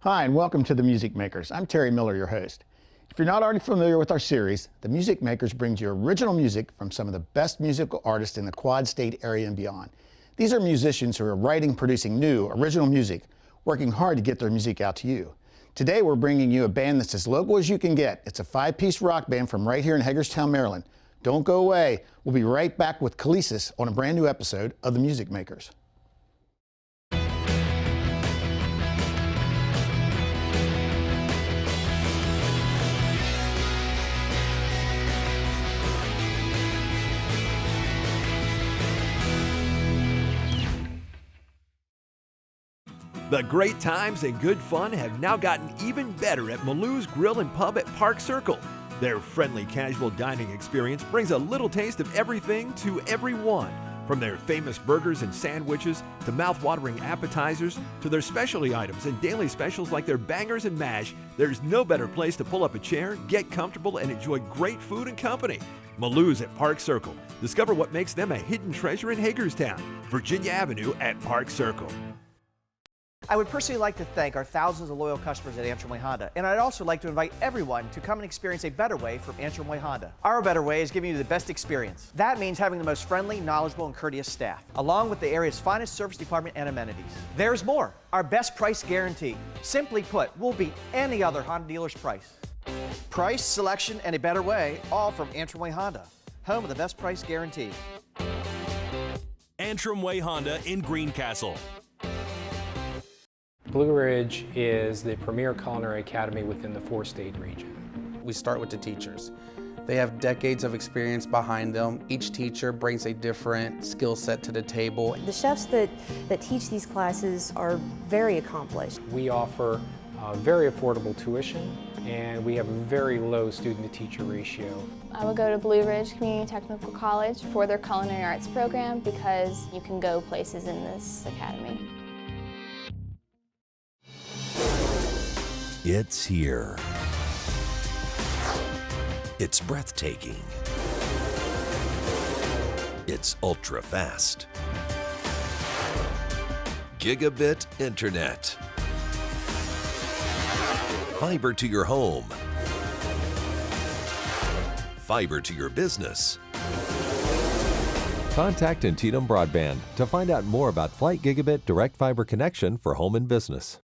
Hi, and welcome to The Music Makers. I'm Terry Miller, your host. If you're not already familiar with our series, The Music Makers brings you original music from some of the best musical artists in the Quad State area and beyond. These are musicians who are writing, producing new, original music, working hard to get their music out to you. Today, we're bringing you a band that's as local as you can get. It's a 5-piece rock band from right here in Hagerstown, Maryland. Don't go away. We'll be right back with Calisus on a brand new episode of The Music Makers. The great times and good fun have now gotten even better at Maloo's Grill and Pub at Park Circle. Their friendly, casual dining experience brings a little taste of everything to everyone. From their famous burgers and sandwiches to mouth-watering appetizers to their specialty items and daily specials like their bangers and mash, there's no better place to pull up a chair, get comfortable, and enjoy great food and company. Maloo's at Park Circle. Discover what makes them a hidden treasure in Hagerstown, Virginia Avenue at Park Circle. I would personally like to thank our thousands of loyal customers at Antietam Honda, and I'd also like to invite everyone to come and experience a better way from Antietam Honda. Our better way is giving you the best experience. That means having the most friendly, knowledgeable, and courteous staff, along with the area's finest service department and amenities. There's more. Our best price guarantee. Simply put, we'll beat any other Honda dealer's price. Price, selection, and a better way, all from Antrim Way Honda, home of the best price guarantee. Antrim Way Honda in Greencastle. Blue Ridge is the premier culinary academy within the 4-state region. We start with the teachers. They have decades of experience behind them. Each teacher brings a different skill set to the table. The chefs that teach these classes are very accomplished. We offer very affordable tuition, and we have a very low student-to-teacher ratio. I would go to Blue Ridge Community Technical College for their culinary arts program because you can go places in this academy. It's here. It's breathtaking. It's ultra fast. Gigabit internet. Fiber to your home. Fiber to your business. Contact Antietam Broadband to find out more about Flight Gigabit Direct Fiber Connection for home and business.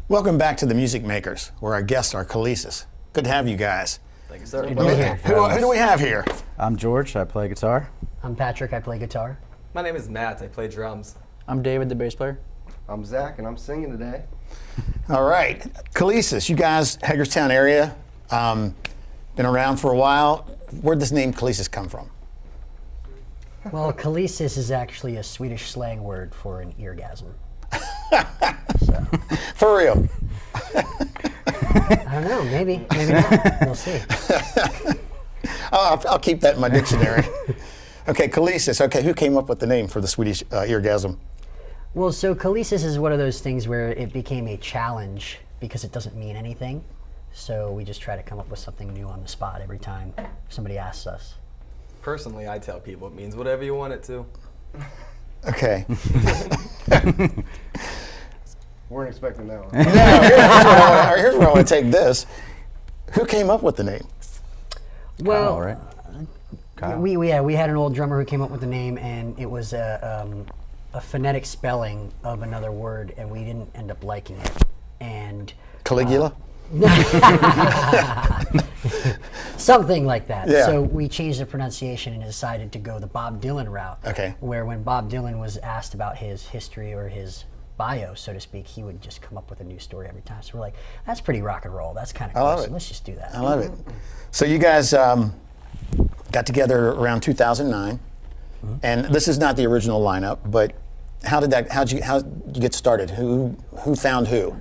Welcome back to The Music Makers, where our guests are Calisus. Good to have you guys. Thank you, sir. Who do we have here? I'm George. I play guitar. I'm Patrick. I play guitar. My name is Matt. I play drums. I'm David, the bass player. I'm Zach, and I'm singing today. All right. Calisus, you guys, Hagerstown area, been around for a while. Where'd this name Calisus come from? Well, Calisus is actually a Swedish slang word for an eargasm. For real? I don't know. Maybe not. We'll see. I'll keep that in my dictionary. Okay, Calisus. Okay, who came up with the name for the Swedish eargasm? Well, so Calisus is one of those things where it became a challenge because it doesn't mean anything. So we just try to come up with something new on the spot every time somebody asks us. Personally, I tell people it means whatever you want it to. Okay. Weren't expecting that one. No, here's where I want to take this. Who came up with the name? Well, Kyle, right? Kyle. We had an old drummer who came up with the name, and it was a phonetic spelling of another word, and we didn't end up liking it. And Caligula? Something like that. Yeah. So we changed the pronunciation and decided to go the Bob Dylan route. Okay. Where when Bob Dylan was asked about his history or his bio, so to speak, he would just come up with a new story every time. So we're like, that's pretty rock and roll. That's kind of cool. So let's just do that. I love it. So you guys got together around 2009, and this is not the original lineup, but how'd you get started? Who found who?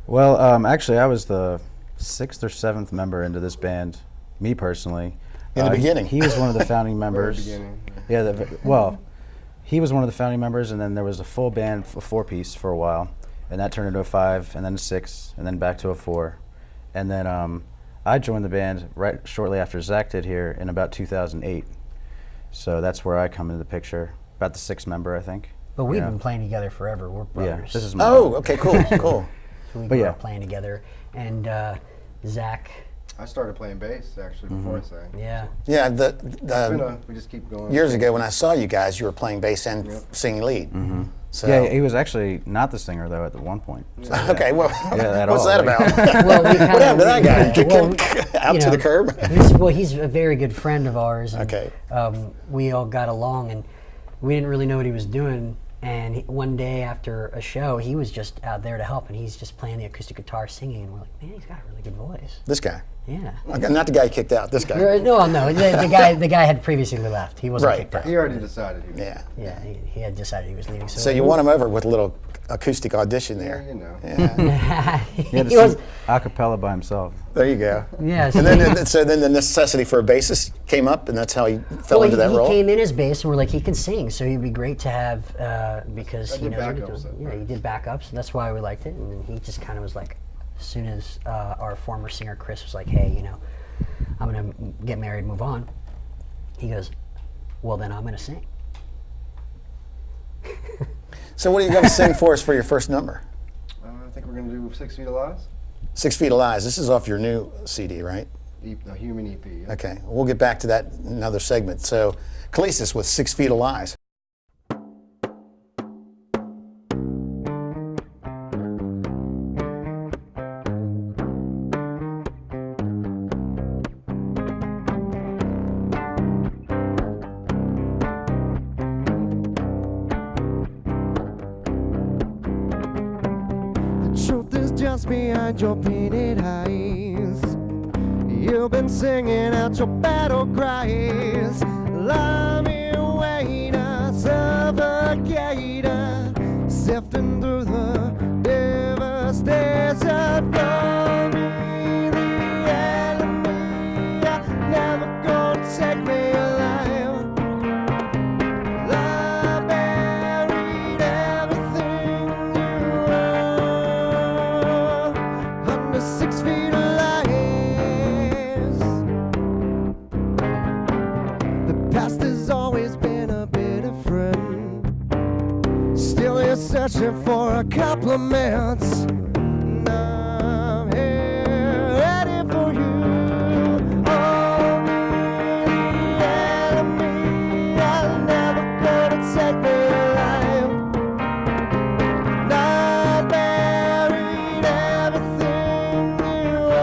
Well, actually, I was the 6th or 7th member into this band, me personally. In the beginning. He was one of the founding members. Beginning. Yeah, he was one of the founding members, and then there was a full band, a 4-piece for a while, and that turned into a 5, and then a 6, and then back to a 4. And then I joined the band right shortly after Zach did here in about 2008. So that's where I come into the picture, about the 6th member, I think. But we've been playing together forever. We're brothers. Yeah, this is my okay, cool, cool. So we grew up playing together. And Zach. I started playing bass actually before I sang. Yeah. Yeah, We just keep going. years ago when I saw you guys, you were playing bass and singing lead. So. Yeah, he was actually not the singer though at the one point. So, okay, well, at what's all, that like- about? Well, we what happened to that guy? Kick well, him out to the curb? He's a very good friend of ours. And, Okay. We all got along, and we didn't really know what he was doing. And one day after a show, he was just out there to help, and he's just playing the acoustic guitar, singing, and we're like, man, he's got a really good voice. This guy? Yeah. Okay, not the guy you kicked out, this guy. No, the guy had previously left. He wasn't kicked out. He already decided. Yeah. He had decided he was leaving. So you won him over with a little acoustic audition there. You know. Yeah. He had to sing a cappella by himself. There you go. Yeah. And then the necessity for a bassist came up, and that's how he fell into that role. He came in as bass, and we're like, he can sing, so he'd be great to have because he knows what he's doing. Yeah, he did backups, and that's why we liked it. And then he just kind of was like, as soon as our former singer Chris was like, hey, you know, I'm gonna get married, move on. He goes, well, then I'm gonna sing. So what are you going to sing for us for your first number? I think we're going to do 6 Feet of Lies. 6 Feet of Lies. This is off your new CD, right? The Human EP. Yeah. Okay, we'll get back to that in another segment. So, Calisus with 6 Feet of Lies. Just behind your painted eyes, you've been singing out your battle cries. Lie me waiter, suffocator, sifting through the devastation. Blow me the enemy, never gonna take me alive. I buried everything you were under 6 feet of lies. The past has always been a bitter friend. Still you're searching for a compliment. And I'm here ready for you. Oh, me, the enemy, I'm never gonna take me alive. And I buried everything you are.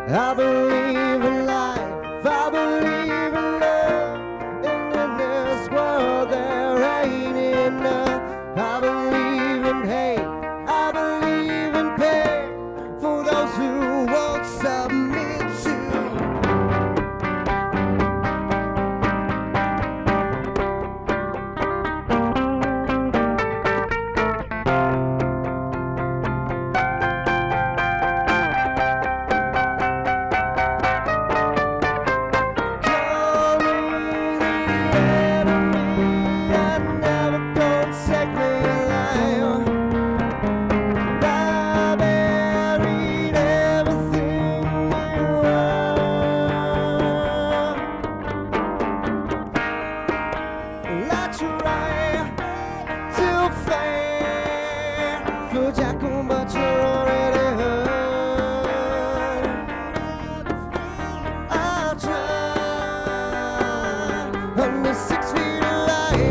I believe in life, I believe in love, and in this world there ain't enough. I believe in hate, I believe in pain, for those who won't submit to. Under 6 feet of lies.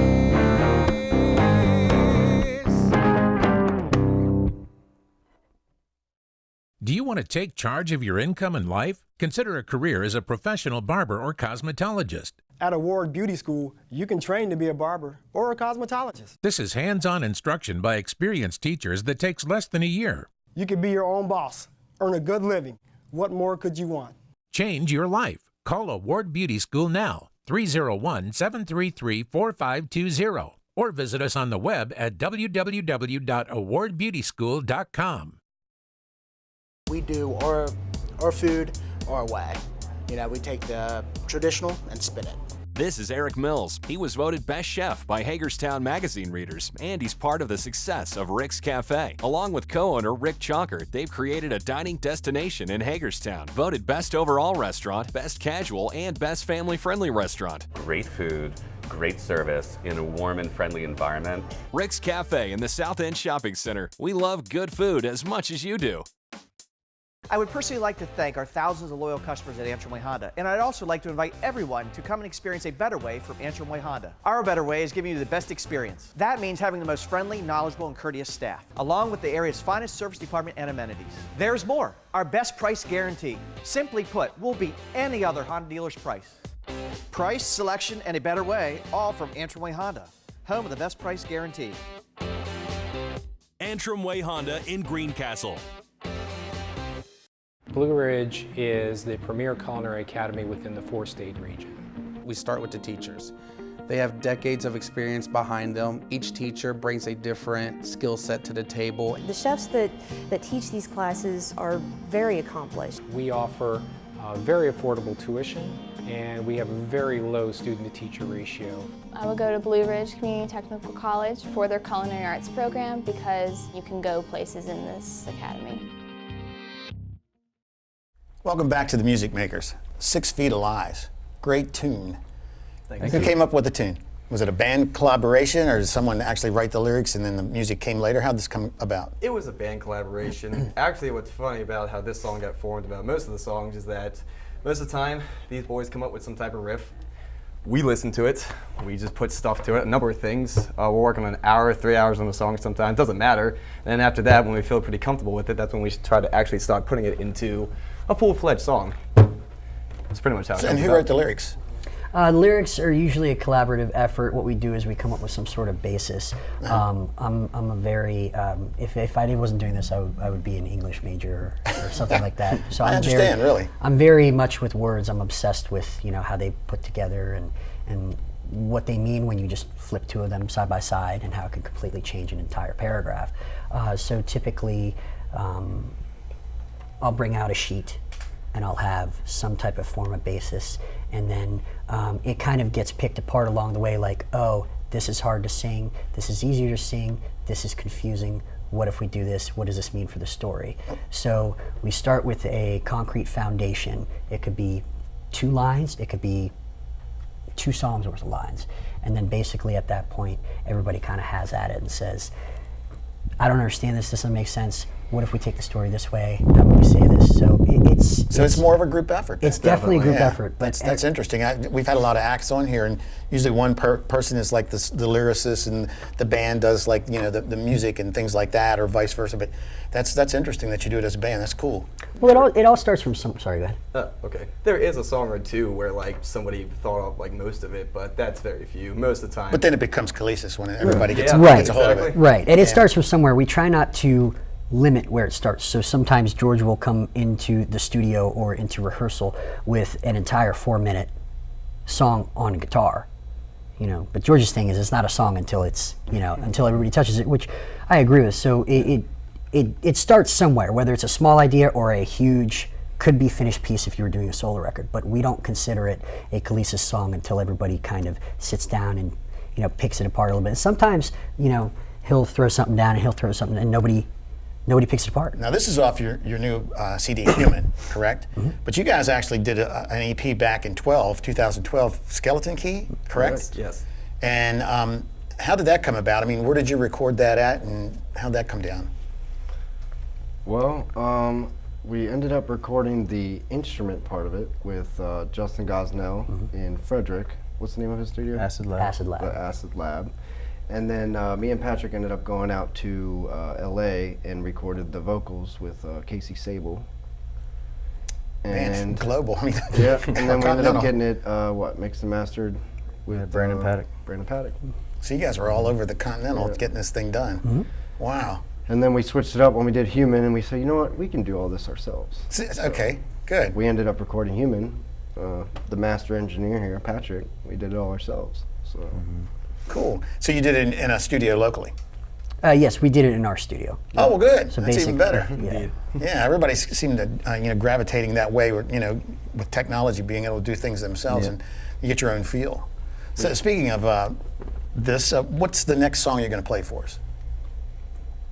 Do you want to take charge of your income and life? Consider a career as a professional barber or cosmetologist. At Award Beauty School, you can train to be a barber or a cosmetologist. This is hands-on instruction by experienced teachers that takes less than a year. You can be your own boss, earn a good living. What more could you want? Change your life. Call Award Beauty School now, 301-733-4520, or visit us on the web at www.awardbeautyschool.com. We do our food our way. You know, we take the traditional and spin it. This is Eric Mills. He was voted Best Chef by Hagerstown magazine readers, and he's part of the success of Rick's Cafe. Along with co-owner Rick Chalker, they've created a dining destination in Hagerstown. Voted Best Overall Restaurant, Best Casual, and Best Family-Friendly Restaurant. Great food, great service in a warm and friendly environment. Rick's Cafe in the South End Shopping Center. We love good food as much as you do. I would personally like to thank our thousands of loyal customers at Antietam Honda, and I'd also like to invite everyone to come and experience a better way from Antietam Honda. Our better way is giving you the best experience. That means having the most friendly, knowledgeable, and courteous staff, along with the area's finest service department and amenities. There's more. Our best price guarantee. Simply put, we'll beat any other Honda dealer's price. Price, selection, and a better way, all from Antrim Way Honda, home of the best price guarantee. Antrim Way Honda in Greencastle. Blue Ridge is the premier culinary academy within the four-state region. We start with the teachers. They have decades of experience behind them. Each teacher brings a different skill set to the table. The chefs that teach these classes are very accomplished. We offer very affordable tuition, and we have a very low student-to-teacher ratio. I would go to Blue Ridge Community Technical College for their culinary arts program because you can go places in this academy. Welcome back to the Music Makers. 6 Feet of Lies. Great tune. Thank Who you. came up with the tune? Was it a band collaboration, or did someone actually write the lyrics and then the music came later? How did this come about? It was a band collaboration. Actually, what's funny about how this song got formed about most of the songs is that most of the time, these boys come up with some type of riff. We listen to it. We just put stuff to it, a number of things. We're working on an hour, 3 hours on a song sometimes. Doesn't matter. And then after that, when we feel pretty comfortable with it, that's when we try to actually start putting it into a full-fledged song. That's pretty much how it comes And who about. wrote the lyrics? Lyrics are usually a collaborative effort. What we do is we come up with some sort of basis. I'm a very, if I wasn't doing this, I would be an English major or something like that. So I understand, really. I'm very much with words. I'm obsessed with how they put together and what they mean when you just flip two of them side by side and how it can completely change an entire paragraph. So typically, I'll bring out a sheet and I'll have some type of form of basis, and then it kind of gets picked apart along the way, like, oh, this is hard to sing, this is easier to sing, this is confusing, what if we do this, what does this mean for the story? So we start with a concrete foundation. It could be 2 lines, it could be 2 songs worth of lines, and then basically at that point everybody kind of has at it and says, I don't understand this doesn't make sense, what if we take the story this way, how would we say this? So it's more of a group effort. It's definitely a group effort. But that's interesting. We've had a lot of acts on here, and usually one person is like the lyricist, and the band does like the music and things like that, or vice versa. But that's interesting that you do it as a band. That's cool. Well, it all starts from some. Sorry, go ahead. Okay. There is a song or two where like somebody thought of like most of it, but that's very few. Most of the time. But then it becomes Calisus when everybody gets, right. gets a hold of it. Right, and it starts from somewhere. We try not to limit where it starts. So sometimes George will come into the studio or into rehearsal with an entire 4-minute song on guitar. But George's thing is it's not a song until it's until everybody touches it, which I agree with. So it starts somewhere, whether it's a small idea or a huge could be finished piece if you were doing a solo record. But we don't consider it a Calisus song until everybody kind of sits down and picks it apart a little bit. And sometimes he'll throw something down and he'll throw something and nobody picks it apart. Now this is off your new CD, Human, correct? Mm-hmm. But you guys actually did an EP back in 2012, Skeleton Key, correct? Yes. And how did that come about? I mean, where did you record that at, and how did that come down? Well, we ended up recording the instrument part of it with Justin Gosnell in Frederick. What's the name of his studio? Acid Lab. Acid Lab. The Acid Lab. And then me and Patrick ended up going out to LA and recorded the vocals with Casey Sable. And global. I mean, yeah, and then we ended up getting it mixed and mastered with Brandon Paddock. Brandon Paddock. So you guys were all over the Continental getting this thing done. Mm-hmm. Wow. And then we switched it up when we did Human, and we said, you know what, we can do all this ourselves. Okay, good. We ended up recording Human. The master engineer here, Patrick, we did it all ourselves. So. Cool. So you did it in a studio locally? Yes, we did it in our studio. Oh, well, good. So That's even better. Yeah. Yeah, everybody seemed to gravitating that way. With technology, being able to do things themselves, and you get your own feel. So speaking of this, what's the next song you're going to play for us?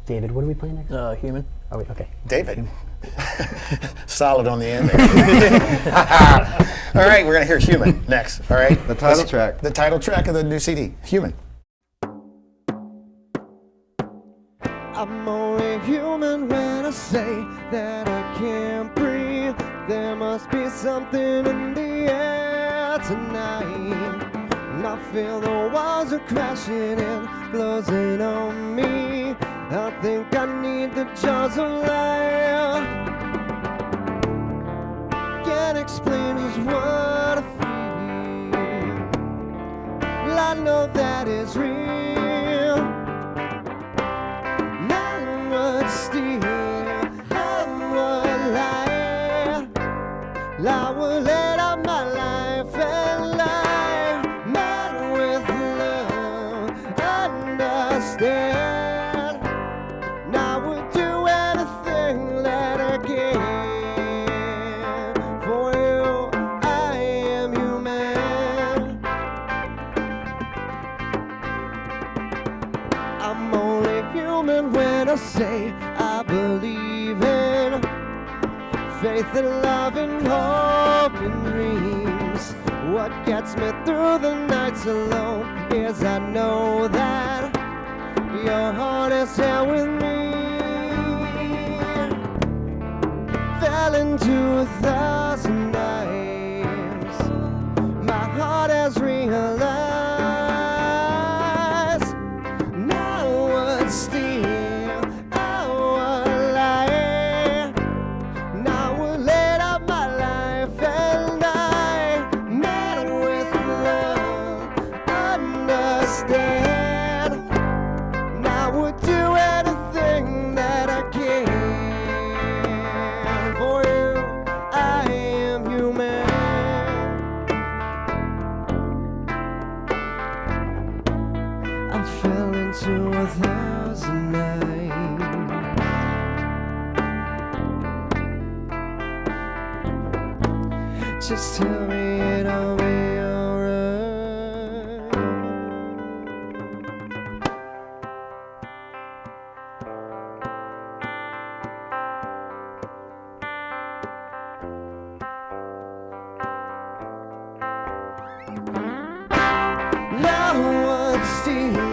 David, what are we playing next? Human. Oh, wait, okay. David. Solid on the end there. All right, we're going to hear Human next. All right. The title track. The title track of the new CD, Human. I'm only human when I say that I can't breathe. There must be something in the air tonight. And I feel the walls are crashing in, closing on me. I think I need the jaws of life. Can't explain just what I feel. Well, I know that it's real. None would steal, none would lie. I would let out my life and lie. Man with love, understand. When I say I believe in faith and love and hope and dreams, what gets me through the nights alone is I know that your heart is here with me. Fell into 1,000 nights, my heart has realized now what's still. Just tell me it'll be alright. No one steal.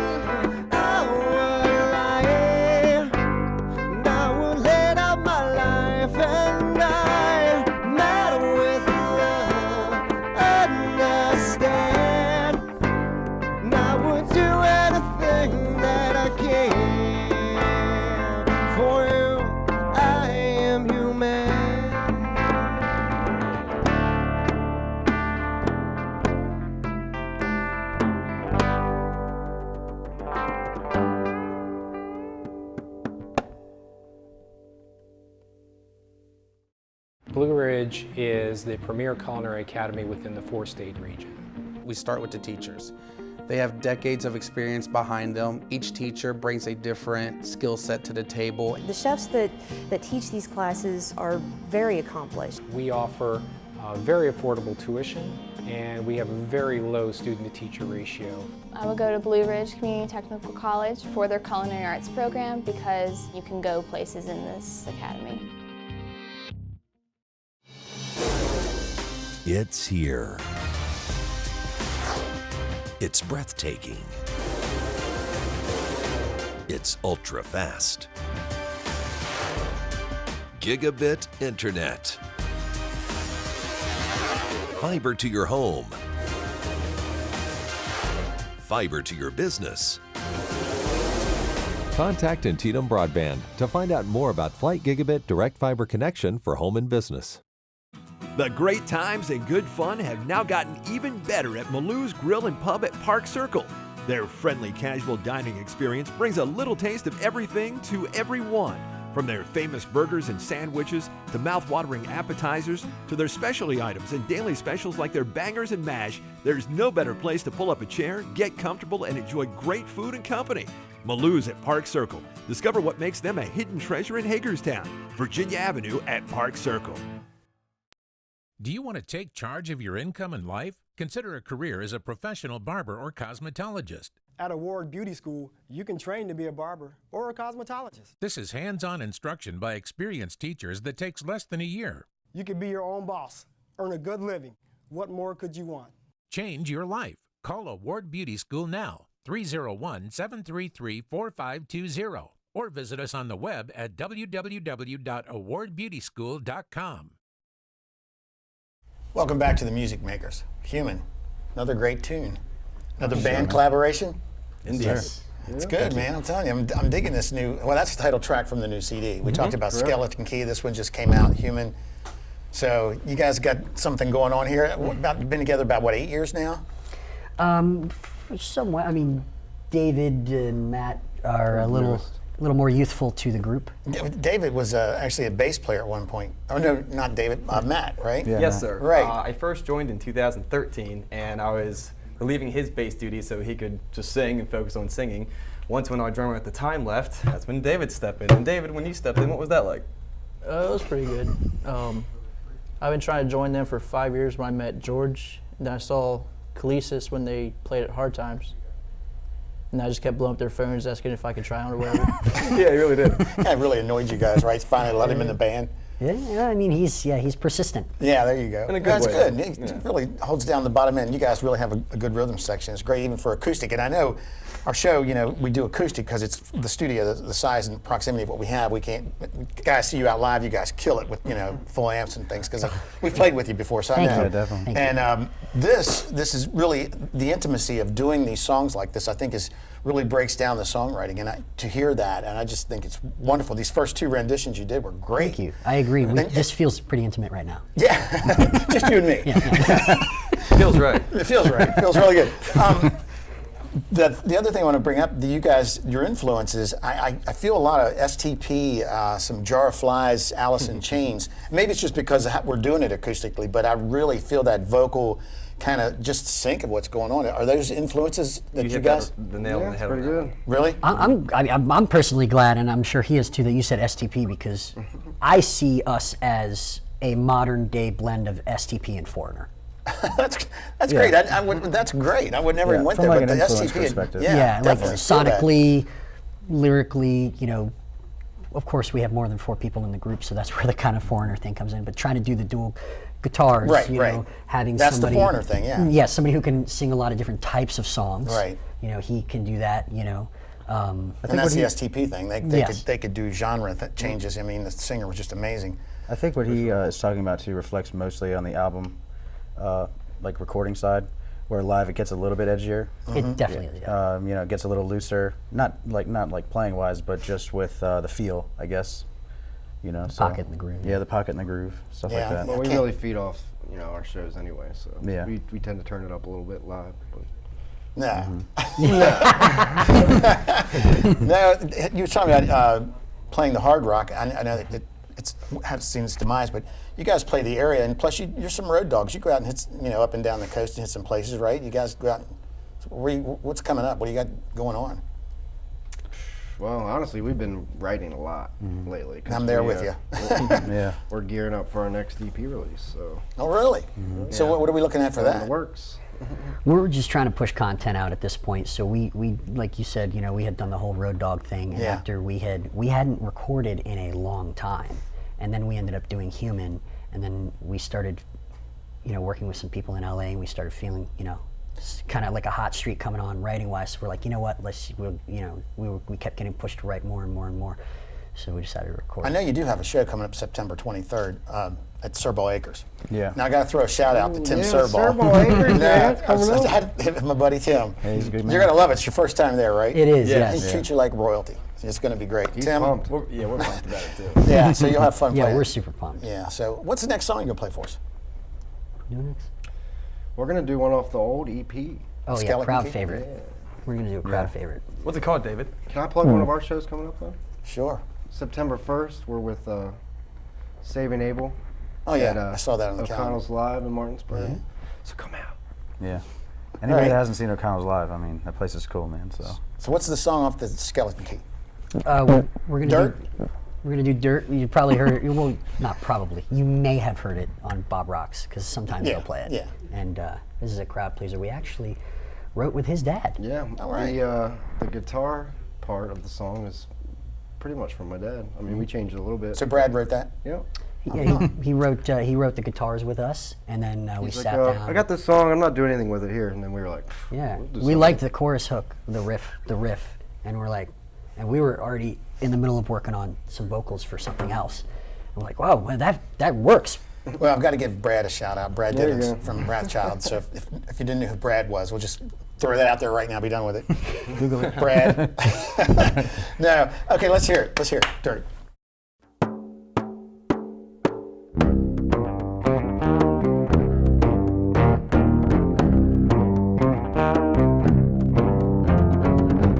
Blue Ridge is the premier culinary academy within the 4-state region. We start with the teachers. They have decades of experience behind them. Each teacher brings a different skill set to the table. The chefs that teach these classes are very accomplished. We offer very affordable tuition, and we have a very low student-to-teacher ratio. I would go to Blue Ridge Community Technical College for their culinary arts program because you can go places in this academy. It's here. It's breathtaking. It's ultra fast. Gigabit internet. Fiber to your home. Fiber to your business. Contact Antietam Broadband to find out more about Flight Gigabit Direct Fiber Connection for home and business. The great times and good fun have now gotten even better at Maloo's Grill and Pub at Park Circle. Their friendly, casual dining experience brings a little taste of everything to everyone. From their famous burgers and sandwiches to mouth-watering appetizers to their specialty items and daily specials like their bangers and mash, there's no better place to pull up a chair, get comfortable, and enjoy great food and company. Maloo's at Park Circle. Discover what makes them a hidden treasure in Hagerstown, Virginia Avenue at Park Circle. Do you want to take charge of your income and life? Consider a career as a professional barber or cosmetologist. At Award Beauty School, you can train to be a barber or a cosmetologist. This is hands-on instruction by experienced teachers that takes less than a year. You can be your own boss, earn a good living. What more could you want? Change your life. Call Award Beauty School now, 301-733-4520, or visit us on the web at www.awardbeautyschool.com. Welcome back to the Music Makers. Human, another great tune. Another band collaboration? Indeed. Yes. It's good, man. I'm telling you, I'm digging this new, well, that's the title track from the new CD. We talked about Skeleton Key. This one just came out, Human. So you guys got something going on here. Been together about, what, 8 years now? Somewhat. I mean, David and Matt are a little more youthful to the group. David was actually a bass player at one point. Oh, no, not David, Matt, right? Yeah, yes, sir. Right. I first joined in 2013, and I was relieving his bass duties so he could just sing and focus on singing. Once when our drummer at the time left, that's when David stepped in. And David, when you stepped in, what was that like? It was pretty good. I've been trying to join them for 5 years when I met George. And then I saw Calisus when they played at Hard Times. And I just kept blowing up their phones asking if I could try on or whatever. Yeah, he really did. Yeah, it really annoyed you guys, right? Finally let him in the band. Yeah, I mean, he's persistent. Yeah, there you go. In a good That's way. good. It really holds down the bottom end. You guys really have a good rhythm section. It's great even for acoustic. And I know our show, you know, we do acoustic because it's the studio, the size and proximity of what we have. We can't, guys see you out live, you guys kill it with, you know, full amps and things because we've played with you before, so I know. Yeah, definitely. And this is really the intimacy of doing these songs like this, I think is really breaks down the songwriting, and to hear that, and I just think it's wonderful. These first two renditions you did were great. Thank you. I agree. This feels pretty intimate right now. Yeah, just you and me. Feels right. It feels right. It feels really good. The other thing I want to bring up, you guys, your influences, I feel a lot of STP, some Jar of Flies, Alice in Chains. Maybe it's just because we're doing it acoustically, but I really feel that vocal kind of just sync of what's going on. Are those influences that you guys? The nail on the head. Pretty good. Really? I'm personally glad, and I'm sure he is too, that you said STP because I see us as a modern day blend of STP and Foreigner. That's great. That's great. I would never even went there, like but the STP, perspective. Yeah, like definitely. sonically, lyrically, you know. Of course, we have more than 4 people in the group, so that's where the kind of Foreigner thing comes in. But trying to do the dual guitars, you know, having that's somebody, the Foreigner thing, yeah. Yeah, somebody who can sing a lot of different types of songs. Right. You know, he can do that. You know. And that's the STP thing. They could do genre changes. I mean, the singer was just amazing. I think what he is talking about too reflects mostly on the album, like recording side, where live it gets a little bit edgier. It definitely is. Yeah. You know, it gets a little looser, not like playing wise, but just with the feel, I guess. You know, pocket in the groove. Yeah, the pocket in the groove, stuff like that. Well, we really feed off, you know, our shows anyway, so yeah. we tend to turn it up a little bit live. But. No. No, you were talking about playing the hard rock. I know that it's has seen its demise, but you guys play the area, and plus you're some road dogs. You go out and hit, you know, up and down the coast and hit some places, right? You guys go out. What's coming up? What do you got going on? Well, honestly, we've been writing a lot lately. I'm there with you. Yeah. We're gearing up for our next EP release. So. Oh, really? So what are we looking at for that? In the works. We're just trying to push content out at this point. So we like you said, you know, we had done the whole road dog thing, and after we hadn't recorded in a long time, and then we ended up doing Human, and then we started, you know, working with some people in LA, and we started feeling, you know, kind of like a hot streak coming on writing wise. So we're like, you know what, we kept getting pushed to write more and more and more. So we decided to record. I know you do have a show coming up September 23rd at Serball Acres. Yeah. Now I got to throw a shout out to Tim Serball. Serball Acres, I had to hit my buddy Tim. Hey, he's a good man. You're going to love it. It's your first time there, right? It is, yes. He treats you like royalty. It's going to be great. He's Tim? pumped. We're pumped about it too. Yeah, so you'll have fun playing. Yeah, we're super pumped. Yeah, so what's the next song you're going to play for us? We're going to do one off the old EP. Oh, Skeleton yeah, crowd Key? favorite. We're going to do a crowd favorite. What's it called, David? Can I plug one of our shows coming up, though? Sure. September 1st, we're with Saving Abel. Oh yeah, at, I saw that on the calendar. O'Connell's Live in Martinsburg. So come out. Yeah. Anybody right. that hasn't seen O'Connell's Live, I mean, that place is cool, man. So what's the song off the Skeleton Key? We're gonna Dirt? We're gonna do Dirt. You probably heard it. Well, not probably. You may have heard it on Bob Rocks because sometimes they'll play it. Yeah. And this is a crowd pleaser. We actually wrote with his dad. Yeah. All right. The guitar part of the song is pretty much from my dad. I mean, we changed it a little bit. So Brad wrote that? Yeah. Yeah, he wrote the guitars with us, and then we He's sat like, down. I got this song. I'm not doing anything with it here. And then we were like, Yeah, we'll do we something. liked the chorus hook, the riff, and we're like, and we were already in the middle of working on some vocals for something else. I'm like, wow, well, that works. Well, I've got to give Brad a shout out. Brad There you Dibbins go. from Rathchild. So if you didn't know who Brad was, we'll just throw that out there right now. Be done with it. Google it. Brad. No. Okay, let's hear it. Let's hear it. Dirt.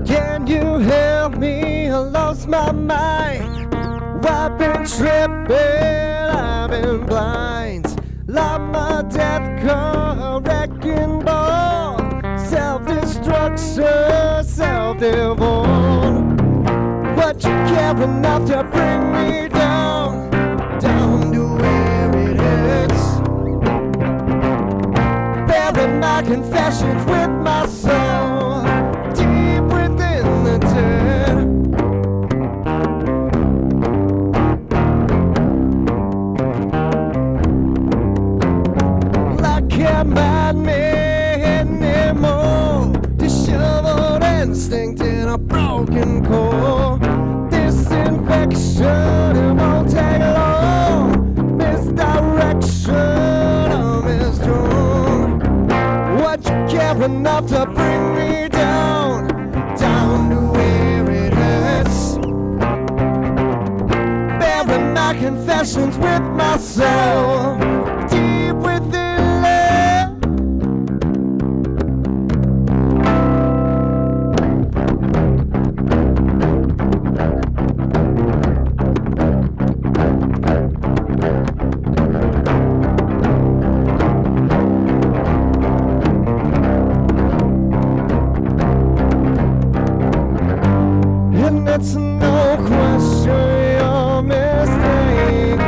Can you help me? I lost my mind. I've been tripping, I've been blind. Like my death car, wrecking ball. Self-destruction, self-devote. But you care enough to bring me down, down to where it hurts. Bury my confessions with my soul, deep within the dirt. Like a madman anymore, disheveled instinct in a broken core. This infection, it won't take long. Misdirection, I'm misdrawn. What you care enough to bring me down, down to where it hurts. Bury my confessions with my soul, deep within love. And it's no question your mistake.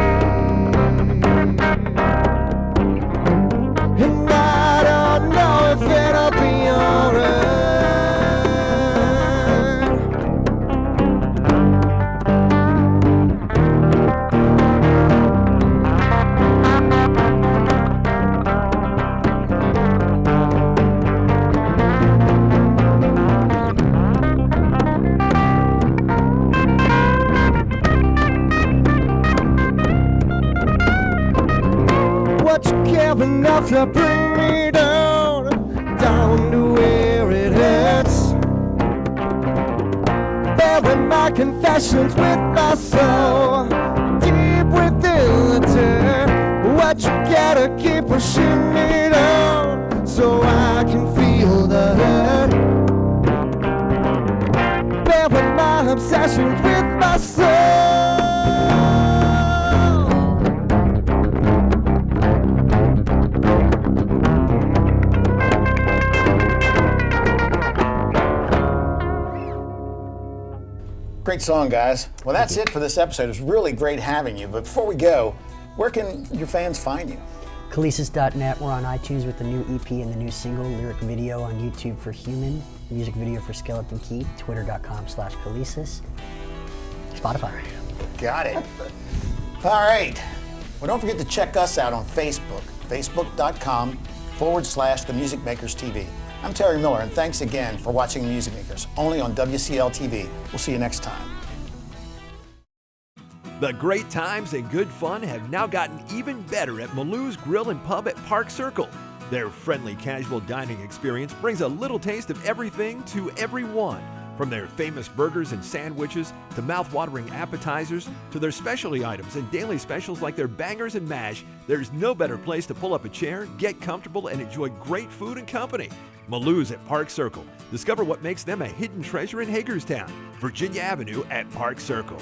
And I don't know if it'll be alright. What you care enough to bring me down, down to where it hurts. Bury my confessions with my soul, deep within the dirt. What you gotta keep pushing me down, so I can feel the hurt. Bury my obsessions with my soul. Great song, guys. Well, that's it for this episode. It was really great having you. But before we go, where can your fans find you? Calisus.net. We're on iTunes with the new EP and the new single, lyric video on YouTube for Human, music video for Skeleton Key, twitter.com/Calisus, Spotify. Got it. All right. Well, don't forget to check us out on Facebook, facebook.com/The Music Makers TV. I'm Terry Miller, and thanks again for watching The Music Makers, only on WCL TV. We'll see you next time. The great times and good fun have now gotten even better at Maloo's Grill and Pub at Park Circle. Their friendly, casual dining experience brings a little taste of everything to everyone. From their famous burgers and sandwiches to mouth-watering appetizers to their specialty items and daily specials like their bangers and mash, there's no better place to pull up a chair, get comfortable, and enjoy great food and company. Maloo's at Park Circle. Discover what makes them a hidden treasure in Hagerstown, Virginia Avenue at Park Circle.